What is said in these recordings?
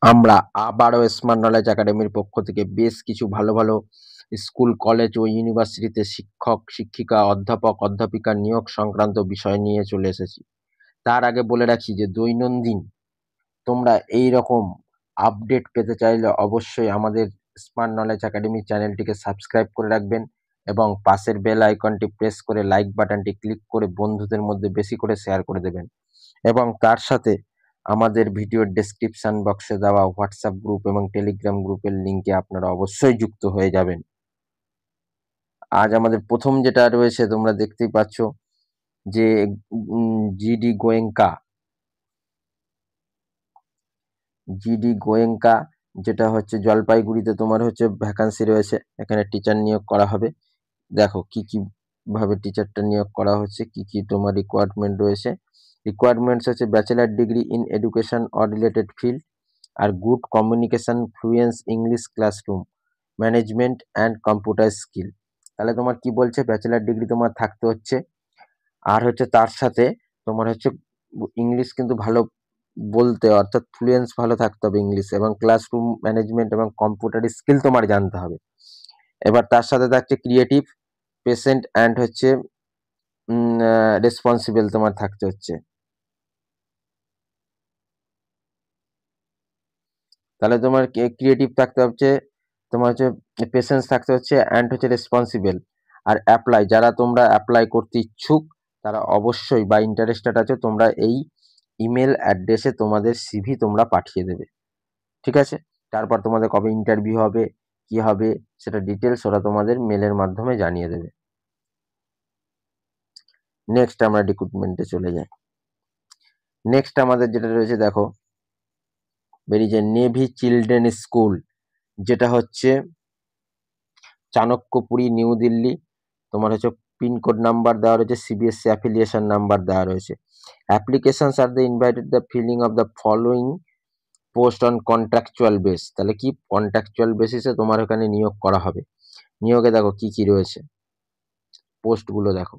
আমরা আবারও smart knowledge একাডেমির পক্ষ থেকে বেশ কিছু ভালো ভালো স্কুল, কলেজ ও ইউনিভার্সিটিতে শিক্ষক, শিক্ষিকা, অধ্যাপক, অধ্যাপিকা নিয়োগ সংক্রান্ত বিষয় নিয়ে চলে এসেছি। তার আগে বলে রাখি যে দৈনন্দিন তোমরা এই রকম আপডেট পেতে চাইলে অবশ্যই আমাদের স্মার্ট নলেজ একাডেমি চ্যানেলটিকে সাবস্ক্রাইব করে রাখবেন এবং পাশের বেল আইকনটি প্রেস করে লাইক বাটনটি ক্লিক করে বন্ধুদের মধ্যে বেশি করে শেয়ার করে দেবেন এবং তার সাথে আমাদের ভিডিওর ডেসক্রিপশন বক্সে দেওয়া হোয়াটসঅ্যাপ গ্রুপ এবং টেলিগ্রাম গ্রুপের লিঙ্কে আপনারা অবশ্যই যুক্ত হয়ে যাবেন। আজ আমাদের প্রথম যেটা রয়েছে তোমরা দেখতেই পাচ্ছ যে জিডি গোয়েঙ্কা যেটা হচ্ছে জলপাইগুড়িতে তোমার হচ্ছে ভ্যাকান্সি রয়েছে, এখানে টিচার নিয়োগ করা হবে। দেখো কি কি ভাবে টিচারটা নিয়োগ করা হচ্ছে, কি কি তোমার রিকোয়ারমেন্ট রয়েছে। রিকোয়ারমেন্টস হচ্ছে bachelor degree in education or related field আর good communication fluency English classroom management and computer skill. তাহলে তোমার কি বলছে, ব্যাচেলার ডিগ্রি তোমার থাকতে হচ্ছে, আর হচ্ছে তার সাথে তোমার হচ্ছে ইংলিশ কিন্তু ভালো বলতে, অর্থাৎ ফ্লুয়েন্স ভালো থাকতে হবে ইংলিশ, এবং ক্লাসরুম ম্যানেজমেন্ট এবং কম্পিউটার স্কিল তোমার জানতে হবে। এবার তার সাথে থাকছে ক্রিয়েটিভ, পেশেন্ট অ্যান্ড হচ্ছে রেসপন্সিবল তোমার থাকতে হচ্ছে। তাহলে তোমার ক্রিয়েটিভ থাকতে হচ্ছে, তোমার হচ্ছে পেশেন্স থাকতে হচ্ছে, অ্যান্ড হচ্ছে রেসপন্সিবল। আর অ্যাপ্লাই, যারা তোমরা অ্যাপ্লাই করতে ইচ্ছুক তারা অবশ্যই বা ইন্টারেস্টেড আছে তোমরা এই ইমেল অ্যাড্রেসে তোমাদের সিভি তোমরা পাঠিয়ে দেবে, ঠিক আছে? তারপর তোমাদের কবে ইন্টারভিউ হবে, কি হবে সেটা ডিটেলস ওরা তোমাদের মেলের মাধ্যমে জানিয়ে দেবে। নেক্সট আমরা রিক্রুটমেন্টে চলে যাই। নেক্সট আমাদের যেটা রয়েছে দেখো বেরিয়েছে নেভি চিলড্রেন স্কুল, যেটা হচ্ছে চাণক্যপুরী, নিউ দিল্লি। তোমার হচ্ছে পিনকোড নাম্বার দেওয়া রয়েছে, সিবিএসসি অ্যাফিলিয়েশন নাম্বার দেওয়া রয়েছে। Applications are the invited the filling of the following post on contractual base. তাহলে কি কন্ট্রাকচুয়াল বেসিসে তোমার ওখানে নিয়োগ করা হবে। নিয়োগে দেখো কি কি রয়েছে, পোস্টগুলো দেখো।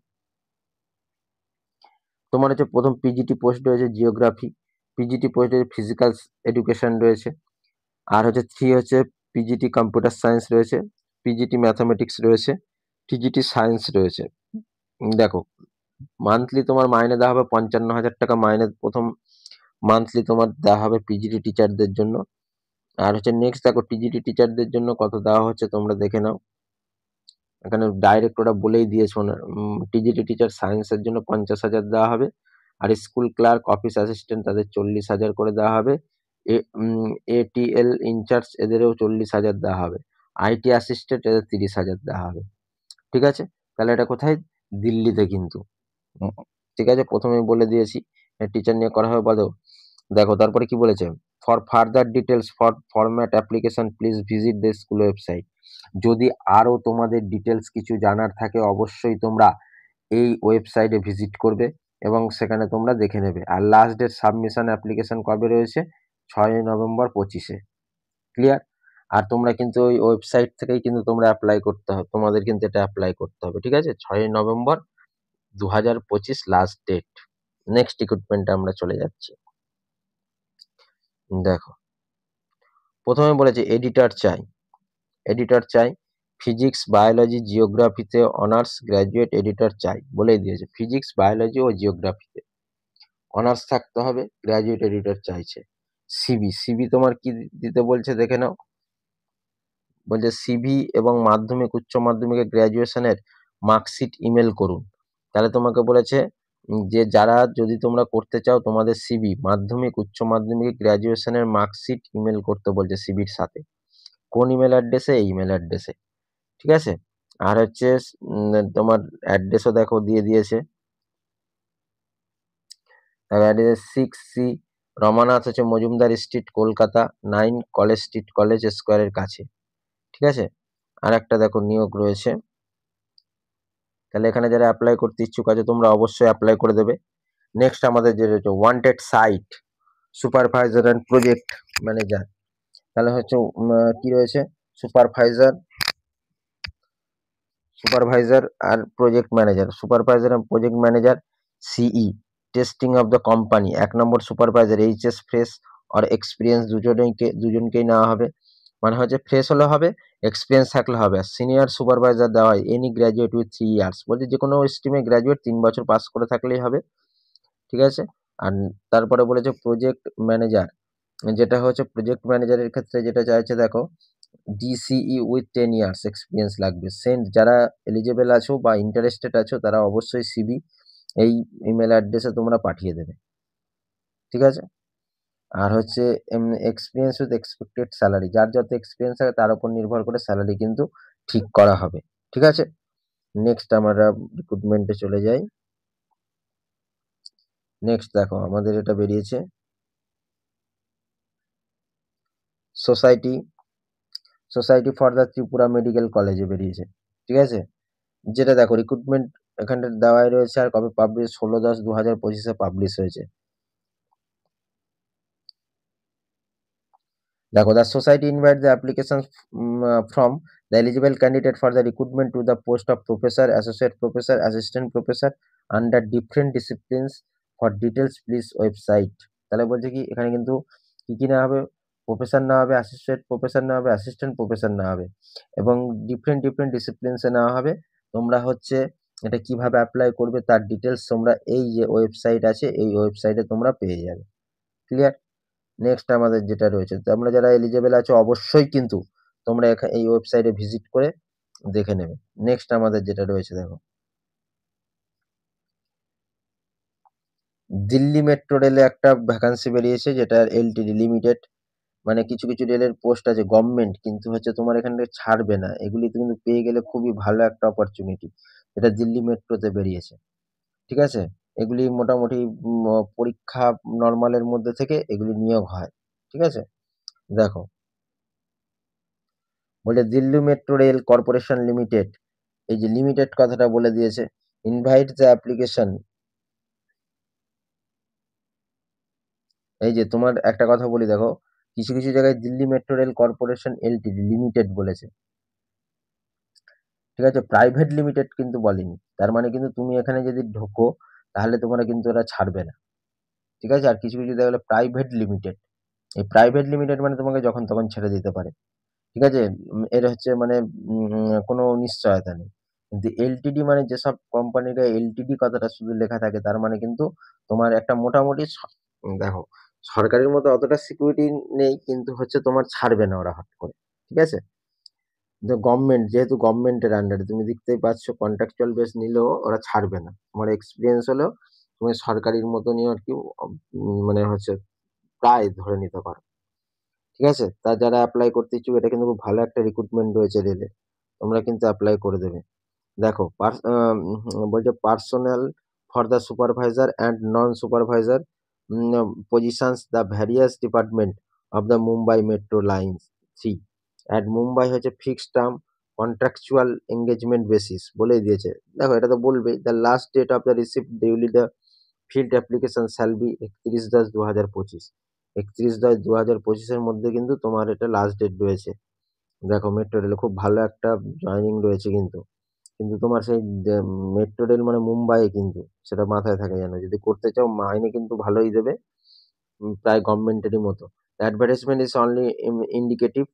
তোমার হচ্ছে প্রথম পিজিটি পোস্ট রয়েছে জিওগ্রাফি, পিজিটি পোস্ট রয়েছে ফিজিক্যাল এডুকেশন রয়েছে, আর হচ্ছে 3 হচ্ছে পিজিটি কম্পিউটার সায়েন্স রয়েছে, পিজিটি ম্যাথামেটিক্স রয়েছে, টিজিটি সায়েন্স রয়েছে। দেখো মান্থলি তোমার মাইনে দেওয়া হবে 55,000 টাকা মাইনে, প্রথম মান্থলি তোমার দেওয়া হবে পিজিটি টিচারদের জন্য। আর হচ্ছে নেক্সট দেখো টিজিটি টিচারদের জন্য কত দেওয়া হচ্ছে তোমরা দেখে নাও, এখানে ডাইরেক্ট ওরা বলেই দিয়েছে না। টিজিটি টিচার সায়েন্সের জন্য 50,000 দেওয়া হবে, আর স্কুল ক্লার্ক, অফিস অ্যাসিস্ট্যান্ট তাদের 40,000 করে দেওয়া হবে। এটিএল ইনচার্জ এদেরও 40,000 দেওয়া হবে, আইটি অ্যাসিস্ট্যান্ট এদের 30,000 দেওয়া হবে, ঠিক আছে? তাহলে এটা কোথায়, দিল্লিতে কিন্তু। ঠিক আছে, প্রথমেই বলে দিয়েছি টিচার নিয়ে করা হবে বলো। দেখো তারপরে কি বলেছে, for further details for format application please visit the school website. যদি আরো তোমাদের ডিটেলস কিছু জানার থাকে অবশ্যই তোমরা এই ওয়েবসাইটে ভিজিট করবে এবং সেখানে তোমরা দেখে নেবে। আর লাস্ট ডেট সাবমিশন অ্যাপ্লিকেশন কবে রয়েছে, 6 নভেম্বর 25-এ। ক্লিয়ার? আর তোমরা কিন্তু ওই ওয়েবসাইট থেকেই কিন্তু তোমরা অ্যাপ্লাই করতে হবে, তোমাদের কিন্তু এটা অ্যাপ্লাই করতে হবে, ঠিক আছে? 6 নভেম্বর 2025 লাস্ট ডেট। নেক্সট রিক্রুটমেন্টে আমরা চলে যাচ্ছি। দেখো প্রথমে বলেছে এডিটর চাই, ফিজিক্স, বায়োলজি, জিওগ্রাফিতে অনার্স গ্র্যাজুয়েট এডিটর চাই, বলেই দিয়েছে ফিজিক্স, বায়োলজি ও জিওগ্রাফিতে অনার্স থাকতে হবে, গ্র্যাজুয়েট এডিটর চাইছে। সিভি তোমার কি দিতে বলছে দেখে নাও, বলছে সিভি এবং মাধ্যমিক, উচ্চ মাধ্যমিকের গ্র্যাজুয়েশনের মার্কশিট ইমেল করুন। তাহলে তোমাকে বলেছে যে যারা যদি তোমরা করতে চাও তোমাদের সিভি, মাধ্যমিক, উচ্চ মাধ্যমিক, গ্র্যাজুয়েশনের মার্কশিট ইমেল করতে বলছে সিভির সাথে। কোন ইমেল অ্যাড্রেসে, এই ইমেল অ্যাড্রেসে, ঠিক আছে? আর হচ্ছে তোমার অ্যাড্রেসও দেখো দিয়ে দিয়েছে, 6C রমানাথ হচ্ছে Majumdar street, Kolkata 9, college street, college স্কোয়ারের কাছে, ঠিক আছে? আর একটা দেখো নিয়োগ রয়েছে, তাহলে এখানে যারা অ্যাপ্লাই করতে ইচ্ছুক আছে তোমরা অবশ্যই অ্যাপ্লাই করে দেবে। নেক্সট আমাদের যে রয়েছে wanted site supervisor and project manager. তাহলে হচ্ছে কি রয়েছে, সুপারভাইজার আর project manager, CE testing of the company. 1 number supervisor, HS fresh আর এক্সপিরিয়েন্স দুজনকেই নেওয়া হবে। মানে হচ্ছে ফ্রেশ হলে হবে, এক্সপিরিয়েন্স থাকলে হবে। আর সিনিয়র সুপারভাইজার দেওয়া হয় এনি গ্র্যাজুয়েট উইথ 3 ইয়ার্স, বলছে যে কোনো স্ট্রিমে গ্র্যাজুয়েট 3 বছর পাস করে থাকলেই হবে, ঠিক আছে। আর তারপরে বলেছে প্রজেক্ট ম্যানেজার, যেটা হচ্ছে প্রজেক্ট ম্যানেজারের ক্ষেত্রে যেটা চাইছে দেখো, ডিসিই উইথ 10 ইয়ার্স এক্সপিরিয়েন্স লাগবে। সেন্ড, যারা এলিজেবল আছো বা ইন্টারেস্টেড আছো তারা অবশ্যই সিভি এই ইমেল অ্যাড্রেসে তোমরা পাঠিয়ে দেবে, ঠিক আছে। আর হচ্ছে এক্সপিরিয়েন্স উইথ এক্সপেক্টেড স্যালারি, যার যত এক্সপিরিয়েন্স আছে তার উপর নির্ভর করে স্যালারি কিন্তু ঠিক করা হবে, ঠিক আছে। নেক্সট আমরা রিক্রুটমেন্টে চলে যাই। নেক্সট দেখো আমাদের এটা বেরিয়েছে society for the Tripura medical কলেজে বেরিয়েছে, ঠিক আছে। যেটা দেখো রিক্রুটমেন্ট এখানটা দেওয়াই রয়েছে, আর কবে পাবলিশ, 16/10/2025 পাবলিশ হয়েছে। দেখো, the society invites the applications from the eligible candidate for the recruitment to the post of professor, associate professor, assistant professor under different disciplines. For details please website। তাহলে বলছে কি এখানে কিন্তু কি কি না হবে, প্রফেসর না হবে, অ্যাসোসিয়েট প্রফেসর না হবে, অ্যাসিস্ট্যান্ট প্রফেসর না হবে, এবং ডিফারেন্ট ডিসিপ্লিনসে নেওয়া হবে। তোমরা হচ্ছে এটা কিভাবে অ্যাপ্লাই করবে তার ডিটেলস তোমরা এই যে ওয়েবসাইট আছে এই ওয়েবসাইটে তোমরা পেয়ে যাবে, ক্লিয়ার। নেক্সট আমাদের যেটা রয়েছে, তোমরা যারা এলিজেবল আছো অবশ্যই কিন্তু তোমরা এই ওয়েবসাইটে ভিজিট করে দেখে নেবে। নেক্সট আমাদের যেটা রয়েছে দেখো, দিল্লি মেট্রো রেলে একটা ভ্যাকান্সি বেরিয়েছে, যেটা এলটিডি লিমিটেড। মানে কিছু কিছু রেলের পোস্ট আছে গভর্নমেন্ট, কিন্তু হচ্ছে তোমার এখান থেকে ছাড়বে না, এগুলি কিন্তু পেয়ে গেলে খুবই ভালো একটা অপরচুনিটি, যেটা দিল্লি মেট্রোতে বেরিয়েছে, ঠিক আছে। এগুলি মোটামুটি পরীক্ষা নর্মালের মধ্যে থেকে এগুলি নিয়োগ হয়, ঠিক আছে। দেখো বলে Delhi metro rail corporation limited, এই যে লিমিটেড কথাটা বলে দিয়েছে, ইনভাইট দ্য অ্যাপ্লিকেশন। এই যে তোমার একটা কথা বলি দেখো, কিছু কিছু জায়গায় Delhi metro rail corporation Ltd limited বলেছে, ঠিক আছে, প্রাইভেট লিমিটেড কিন্তু বলেনি। তার মানে কিন্তু তুমি এখানে যদি ঢোকো তাহলে তোমরা কিন্তু ওরা ছাড়বে না, ঠিক আছে। আর কিছু কিছু জায়গায় প্রাইভেট লিমিটেড, এই প্রাইভেট লিমিটেড মানে তোমাকে যখন তখন ছেড়ে দিতে পারে, ঠিক আছে। এর হচ্ছে মানে কোনো নিশ্চয়তা নেই। কিন্তু এলটিডি মানে যেসব কোম্পানির এলটিডি কথাটা শুধু লেখা থাকে তার মানে কিন্তু তোমার একটা মোটামুটি দেখো সরকারের মতো অতটা সিকিউরিটি নেই, কিন্তু হচ্ছে তোমার ছাড়বে না ওরা হট করে, ঠিক আছে। গভর্নমেন্ট, যেহেতু গভর্নমেন্টের আন্ডারে তুমি দেখতেই পাচ্ছ, কন্ট্রাকচুয়াল বেস নিলেও ওরা ছাড়বে না, তোমার এক্সপিরিয়েন্স হলেও তুমি সরকারির মতনই আর কি মানে হচ্ছে প্রায় ধরে নিতে পারো, ঠিক আছে। তা যারা অ্যাপ্লাই করতে ইচ্ছুক এটা কিন্তু খুব ভালো একটা রিক্রুটমেন্ট রয়েছে রেলে, তোমরা কিন্তু অ্যাপ্লাই করে দেবে। দেখো বলছে personnel for the supervisor and non supervisor positions the various department of the Mumbai metro lines 3 at Mumbai হচ্ছে fixed term contractual engagement basis বলেই দিয়েছে। দেখো এটা তো বলবেই, the last date of the receipt duly the filled application shall be 31/10/2025। 31/10/2025 মধ্যে কিন্তু তোমার এটা লাস্ট ডেট রয়েছে। দেখো মেট্রো রেলে খুব ভালো একটা জয়নিং রয়েছে কিন্তু, কিন্তু তোমার সেই মেট্রো রেল মানে মুম্বাইয়ে কিন্তু, সেটা মাথায় থাকে যেন, যদি করতে চাও মাইনে কিন্তু ভালোই দেবে, প্রায় গভর্নমেন্টেরই মতো। Advertisement is only indicative,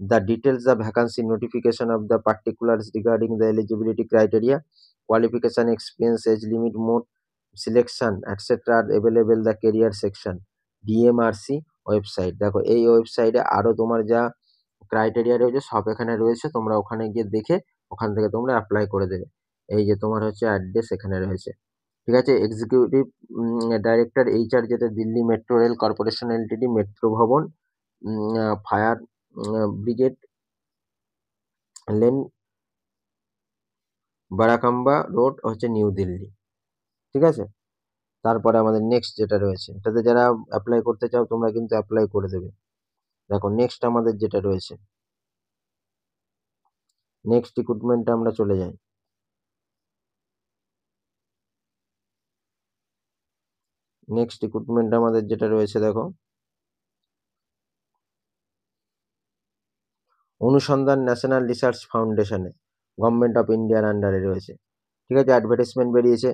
the details the vacancy notification of the particulars regarding the eligibility criteria qualification experience age limit mode selection etcetera are available the career section DMRC website. দেখো এই ওয়েবসাইটে আরো তোমার যা ক্রাইটেরিয়া রয়েছে সব এখানে রয়েছে, তোমরা ওখানে গিয়ে দেখে ওখান থেকে তোমরা অ্যাপ্লাই করে দেবে। এই যে তোমার হচ্ছে অ্যাড্রেস এখানে রয়েছে, ঠিক আছে। এক্সিকিউটিভ ডাইরেক্টর এইচআর, যেটা Delhi metro rail corporation Ltd, metro ভবন, ফায়ার ব্রিগেড লেন, বারাকাম্বা রোড হচ্ছে নিউ দিল্লি, ঠিক আছে। তারপরে আমাদের নেক্সট যেটা রয়েছে, এটাতে যারা অ্যাপ্লাই করতে চাও তোমরা কিন্তু অ্যাপ্লাই করে দেবে। দেখো নেক্সট আমাদের যেটা রয়েছে, নেক্সট রিক্রুটমেন্টে আমরা চলে যাই। নেক্সট রিক্রুটমেন্ট আমাদের যেটা রয়েছে দেখো, অনুসন্ধান ন্যাশনাল রিসার্চ ফাউন্ডেশনে, গভর্নমেন্ট অফ ইন্ডিয়ার আন্ডারে রয়েছে, ঠিক আছে। অ্যাডভার্টাইজমেন্ট বেরিয়েছে,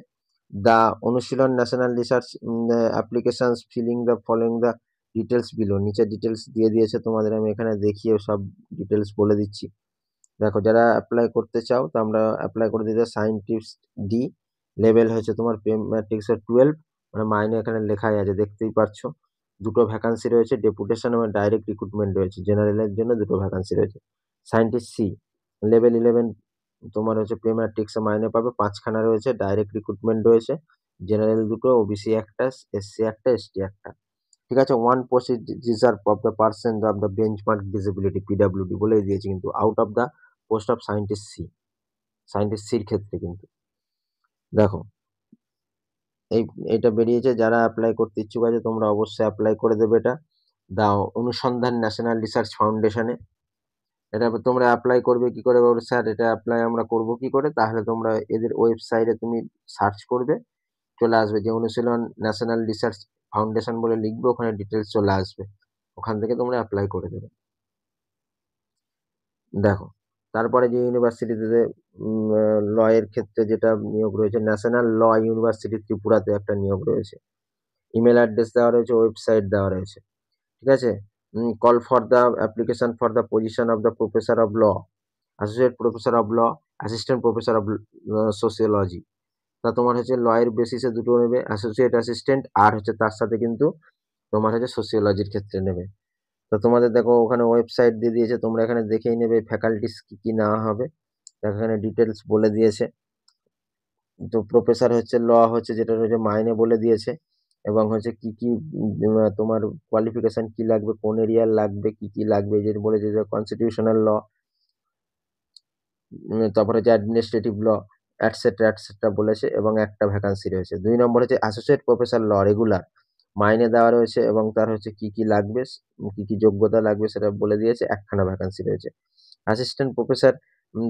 দ্য অনুশীলন national research applications filling the following the details below, নিচে ডিটেলস দিয়ে দিয়েছে, তোমাদের আমি এখানে দেখিয়ে সব ডিটেলস বলে দিচ্ছি। দেখো, যারা অ্যাপ্লাই করতে চাও তো আমরা অ্যাপ্লাই করে দিতে, সায়েন্টিস্ট ডি, লেভেল হচ্ছে তোমার পে ম্যাট্রিক্সের 12, মানে মাইনে এখানে লেখাই আছে দেখতেই পাচ্ছ। দুটো ভ্যাকান্সি রয়েছে, ডেপুটেশন এবং ডাইরেক্ট রিক্রুটমেন্ট রয়েছে, জেনারেলের জন্য দুটো ভ্যাকান্সি রয়েছে। সায়েন্টিস্ট সি, লেভেল 11, তোমার হচ্ছে পে ম্যাট্রিক্সে মাইনে পাবে, 5খানা রয়েছে, ডাইরেক্ট রিক্রুটমেন্ট রয়েছে, জেনারেল দুটো, ওবিসি একটা, এসসি একটা, এসটি একটা। ঠিক আছে, one post is reserve of the person of the benchmark disability, PWD বলেই দিয়েছে কিন্তু, out of the post of scientist C, scientist সির ক্ষেত্রে কিন্তু। দেখো, এই এটা বেরিয়েছে, যারা অ্যাপ্লাই করতে ইচ্ছুক আছে তোমরা অবশ্যই অ্যাপ্লাই করে দেবে এটা। দাও, অনুসন্ধান ন্যাশনাল রিসার্চ ফাউন্ডেশনে। এটা তোমরা অ্যাপ্লাই করবে কি করে? বলো স্যার এটা অ্যাপ্লাই আমরা করব কি করে? তাহলে তোমরা এদের ওয়েবসাইটে তুমি সার্চ করবে, চলে আসবে যে অনুশীলন ন্যাশনাল রিসার্চ ফাউন্ডেশন বলে লিখবে, ওখানে ডিটেলস চলে আসবে, ওখান থেকে তোমরা অ্যাপ্লাই করে দেবে। দেখো, তারপরে যে ইউনিভার্সিটিতে ল এর ক্ষেত্রে যেটা নিয়োগ রয়েছে, ন্যাশনাল ল ইউনিভার্সিটি ত্রিপুরাতে একটা নিয়োগ রয়েছে, ইমেল অ্যাড্রেস দেওয়া রয়েছে, ওয়েবসাইট দেওয়া রয়েছে। ঠিক আছে, call for the application for the position of the professor of law, associate professor of law, assistant professor of sociology. তা তোমার হচ্ছে ল এর বেসিসে দুটো নেবে, অ্যাসোসিয়েট অ্যাসিস্ট্যান্ট, আর হচ্ছে তার সাথে কিন্তু তোমার হচ্ছে সোসিওলজির ক্ষেত্রে নেবে। তো তোমাদের দেখো ওখানে ওয়েবসাইট দিয়ে দিয়েছে, তোমরা এখানে দেখেই নেবে ফ্যাকাল্টিস কি কি নেওয়া হবে, এখানে ডিটেলস বলে দিয়েছে। তো প্রফেসর হচ্ছে ল হচ্ছে যেটা রয়েছে মাইনে বলে দিয়েছে, এবং হচ্ছে কি কি তোমার কোয়ালিফিকেশন কি লাগবে, কোন এরিয়ার লাগবে, কি কি লাগবে, যে বলেছে যে কনস্টিটিউশনাল ল, তারপরে হচ্ছে অ্যাডমিনিস্ট্রেটিভ ল, অ্যাটসেট্রা বলেছে, এবং একটা ভ্যাকান্সি রয়েছে। 2 নম্বর হচ্ছে অ্যাসোসিয়েট প্রফেসর ল রেগুলার, মাইনে দেওয়া রয়েছে এবং তার হচ্ছে কি কি লাগবে, কি কি যোগ্যতা লাগবে সেটা বলে দিয়েছে, একখানা ভ্যাকান্সি রয়েছে। অ্যাসিস্ট্যান্ট প্রফেসর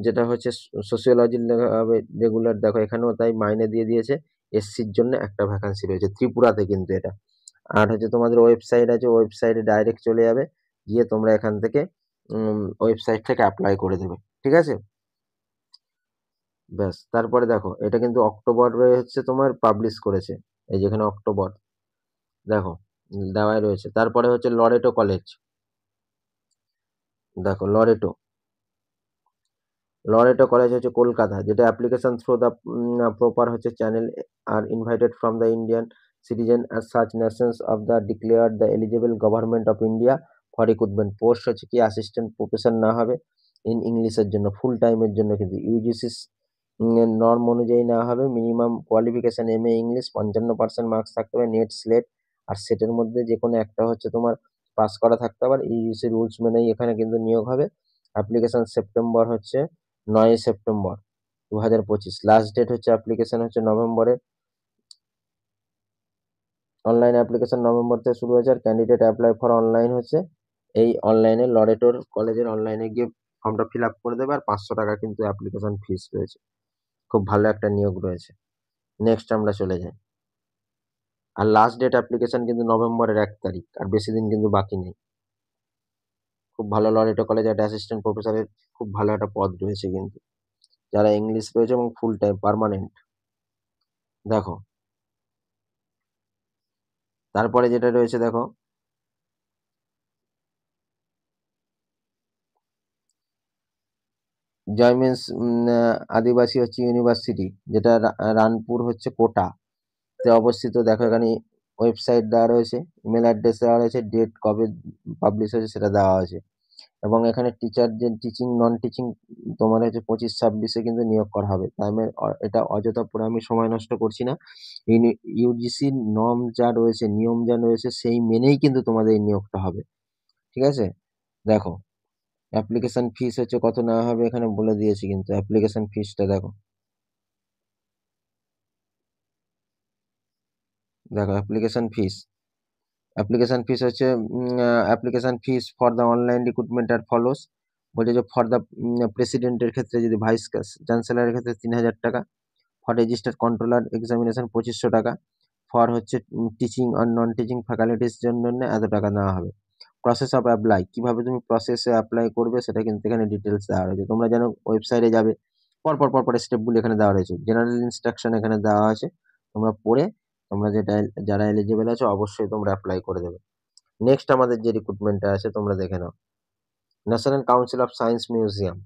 যেটা হচ্ছে সোসিওলজির হবে রেগুলার, দেখো এখানেও তাই মাইনে দিয়ে দিয়েছে, এসসির জন্য একটা ভ্যাকান্সি রয়েছে, ত্রিপুরাতে কিন্তু এটা। আর হচ্ছে তোমাদের ওয়েবসাইট আছে, ওয়েবসাইটে ডাইরেক্ট চলে যাবে, গিয়ে তোমরা এখান থেকে ওয়েবসাইট থেকে অ্যাপ্লাই করে দেবে। ঠিক আছে, ব্যাস। তারপরে দেখো, এটা কিন্তু অক্টোবরে হচ্ছে তোমার পাবলিশ করেছে, এই যেখানে অক্টোবর দেখো দেওয়াই রয়েছে। তারপরে হচ্ছে লরেটো কলেজ, দেখো লরেটো কলেজ হচ্ছে কলকাতা, যেটা অ্যাপ্লিকেশন থ্রু দ্য প্রপার হচ্ছে channel are invited from the Indian citizen as such nations of the declared the eligible government of India for recruitment. Post হচ্ছে কি অ্যাসিস্ট্যান্ট প্রফেসর না হবে, in ইংলিশের জন্য, ফুল টাইমের জন্য কিন্তু ইউজিসি নর্ম অনুযায়ী নেওয়া হবে। Minimum qualification MA English, 55% marks থাকতে হবে, নেট স্লেট, আর সেটের মধ্যে যে কোনো একটা হচ্ছে তোমার পাস করা থাকতে হবে। ইউজিসি রুলস মেনেই এখানে কিন্তু নিয়োগ হবে। অ্যাপ্লিকেশন সেপ্টেম্বর হচ্ছে 9 সেপ্টেম্বর 2025, লাস্ট ডেট হচ্ছে অ্যাপ্লিকেশন হচ্ছে নভেম্বরে, অনলাইন অ্যাপ্লিকেশন নভেম্বর থেকে শুরু হয়েছে, আর ক্যান্ডিডেট অ্যাপ্লাই ফর অনলাইন হচ্ছে এই অনলাইনে লরেটোর কলেজের অনলাইনে গিয়ে ফর্মটা ফিল আপ করে দেবে, আর 500 টাকা কিন্তু অ্যাপ্লিকেশন ফিস রয়েছে। খুব ভালো একটা নিয়োগ রয়েছে। নেক্সট আমরা চলে যাই, আর লাস্ট ডেট অ্যাপ্লিকেশন কিন্তু নভেম্বরের 1 তারিখ, আর বেশি দিন কিন্তু বাকি নেই। খুব ভালো লরেটো কলেজে একটা অ্যাসিস্ট্যান্ট প্রফেসরের খুব ভালো একটা পদ রয়েছে কিন্তু, যারা ইংলিশ রয়েছে এবং ফুল টাইম পার্মানেন্ট। দেখো, তারপরে যেটা রয়েছে দেখো, জয়মেন্স আদিবাসী হচ্ছে ইউনিভার্সিটি, যেটা রানপুর হচ্ছে কোটা তে অবস্থিত। দেখো এখানে ওয়েবসাইট দেওয়া রয়েছে, ইমেল অ্যাড্রেস দেওয়া রয়েছে, ডেট কবে পাবলিশ হয়েছে সেটা দেওয়া আছে, এবং এখানে টিচার যে টিচিং নন টিচিং তোমার হচ্ছে 25-26-এ কিন্তু নিয়োগ করা হবে। তাই আমি এটা অযথা পড়ে আমি সময় নষ্ট করছি না, ইউজিসির নর্ম যা রয়েছে, নিয়ম যা রয়েছে সেই মেনেই কিন্তু তোমাদের এই নিয়োগটা হবে। ঠিক আছে, দেখো অ্যাপ্লিকেশন ফিস হচ্ছে কত নেওয়া হবে এখানে বলে দিয়েছি, কিন্তু অ্যাপ্লিকেশন ফিসটা দেখো, দেখো অ্যাপ্লিকেশন ফিস হচ্ছে application fees for the online recruitment are follows, বলছে যে ফর দ্য প্রেসিডেন্টের ক্ষেত্রে, যদি ভাইস চ্যান্সেলরের ক্ষেত্রে 3000 টাকা, ফর রেজিস্টার্ড কন্ট্রোলার এক্সামিনেশন 2500 টাকা, ফর হচ্ছে টিচিং আর নন টিচিং ফ্যাকাল্টিস জন্য এত টাকা নেওয়া হবে। প্রসেস অফ অ্যাপ্লাই, কিভাবে তুমি প্রসেসে অ্যাপ্লাই করবে সেটা কিন্তু এখানে ডিটেলস দেওয়া রয়েছে, তোমরা যেন ওয়েবসাইটে যাবে, পরপর স্টেপগুলো এখানে দেওয়া রয়েছে, জেনারেল ইনস্ট্রাকশন এখানে দেওয়া আছে, তোমরা পড়ে তোমরা যেটা যারা এলিজিবল আছো অবশ্যই তোমরা অ্যাপ্লাই করে দেবে। নেক্সট আমাদের যে রিক্রুটমেন্টটা আছে তোমরা দেখে নাও। National council of science museum.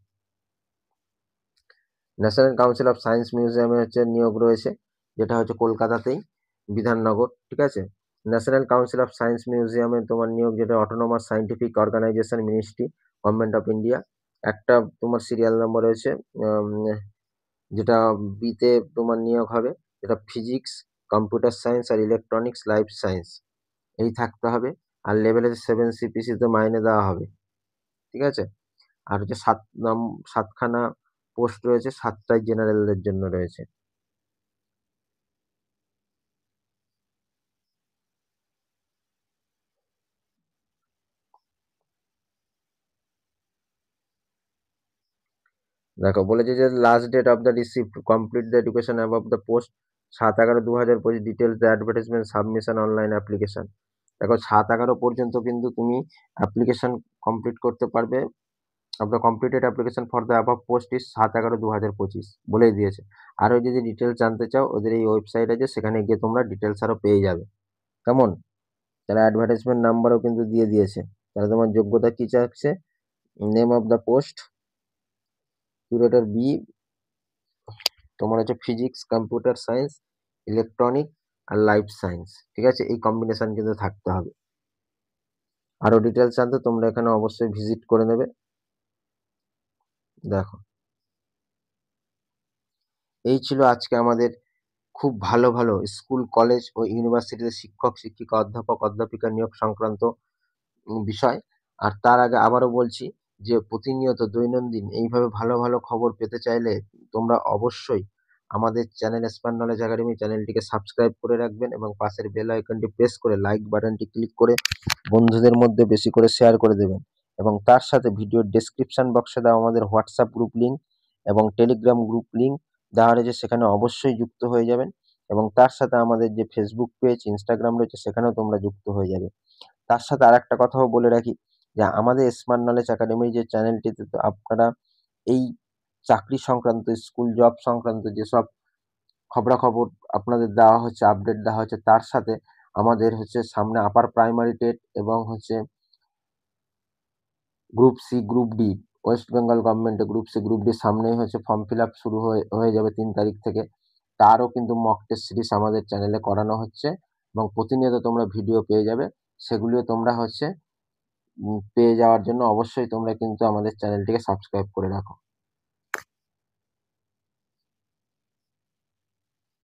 National council of science মিউজিয়ামে হচ্ছে নিয়োগ রয়েছে, যেটা হচ্ছে কলকাতাতেই, বিধাননগর, ঠিক আছে। ন্যাশনাল কাউন্সিল অফ সায়েন্স মিউজিয়ামে তোমার নিয়োগ, যেটা autonomous scientific organisation, ministry, government of India. একটা তোমার সিরিয়াল নাম্বার রয়েছে, যেটা বিতে তোমার নিয়োগ হবে, যেটা ফিজিক্স, কম্পিউটার সায়েন্স আর ইলেকট্রনিক্স, লাইফ সায়েন্স এই থাকতে হবে। আর লেভেল হচ্ছে 7 CPC তে মাইনে দেওয়া হবে, ঠিক আছে। আর হচ্ছে 7খানা পোস্ট রয়েছে, 7টাই জেনারেলদের জন্য রয়েছে। দেখো বলেছে যে last date of the receipt complete the education above the post 7/11/2025, details the advertisement submission online application. দেখো 7/11 পর্যন্ত কিন্তু তুমি অ্যাপ্লিকেশন কমপ্লিট করতে পারবে। আপনার completed application for the above post is 7/11/2025 বলেই দিয়েছে। আরও যদি ডিটেলস জানতে চাও, ওদের এই ওয়েবসাইট আছে, সেখানে গিয়ে তোমরা ডিটেলস আরও পেয়ে যাবে। কেমন? তারা অ্যাডভার্টাইজমেন্ট নাম্বারও কিন্তু দিয়ে দিয়েছে। তাহলে তোমার যোগ্যতা কি চাচ্ছে? Name of the post, curator B, তোমার হচ্ছে ফিজিক্স, কম্পিউটার সায়েন্স, ইলেকট্রনিক আর লাইফ সায়েন্স, ঠিক আছে। এই কম্বিনেশন কিন্তু থাকতে হবে। আরো ডিটেলস জানতে তোমরা এখানে অবশ্যই ভিজিট করে নেবে। দেখো, এই ছিল আজকে আমাদের খুব ভালো ভালো স্কুল, কলেজ ও ইউনিভার্সিটিতে শিক্ষক, শিক্ষিকা, অধ্যাপক, অধ্যাপিকা নিয়োগ সংক্রান্ত বিষয়। আর তার আগে আবারও বলছি যে প্রতিনিয়ত দৈনন্দিন এইভাবে ভালো ভালো খবর পেতে চাইলে তোমরা অবশ্যই আমাদের চ্যানেল এক্সপান্ড নলেজ একাডেমি চ্যানেলটিকে সাবস্ক্রাইব করে রাখবেন এবং পাশের বেল আইকনটি প্রেস করে লাইক বাটনটি ক্লিক করে বন্ধুদের মধ্যে বেশি করে শেয়ার করে দেবেন। এবং তার সাথে ভিডিওর ডেসক্রিপশন বক্সে দেওয়া আমাদের হোয়াটসঅ্যাপ গ্রুপ লিঙ্ক এবং টেলিগ্রাম গ্রুপ লিঙ্ক দেওয়া রয়েছে, সেখানে অবশ্যই যুক্ত হয়ে যাবেন। এবং তার সাথে আমাদের যে ফেসবুক পেজ, ইনস্টাগ্রাম রয়েছে, সেখানেও তোমরা যুক্ত হয়ে যাবে। তার সাথে আরেকটা কথাও বলে রাখি যে আমাদের স্মার্ট নলেজ একাডেমির যে চ্যানেলটিতে তো আপনারা এই চাকরি সংক্রান্ত, স্কুল জব সংক্রান্ত যেসব খবরাখবর আপনাদের দেওয়া হচ্ছে, আপডেট দেওয়া হচ্ছে, তার সাথে আমাদের হচ্ছে সামনে আপার প্রাইমারি টেট এবং হচ্ছে group C, group D, West Bengal গভর্নমেন্টের গ্রুপ সি, গ্রুপ ডি সামনেই হচ্ছে ফর্ম ফিল আপ শুরু হয়ে যাবে 3 তারিখ থেকে। তারও কিন্তু মক টেস্ট সিরিজ আমাদের চ্যানেলে করানো হচ্ছে এবং প্রতিনিয়ত তোমরা ভিডিও পেয়ে যাবে। সেগুলিও তোমরা হচ্ছে পেয়ে যাওয়ার জন্য অবশ্যই তোমরা কিন্তু আমাদের চ্যানেলটিকে সাবস্ক্রাইব করে রাখো।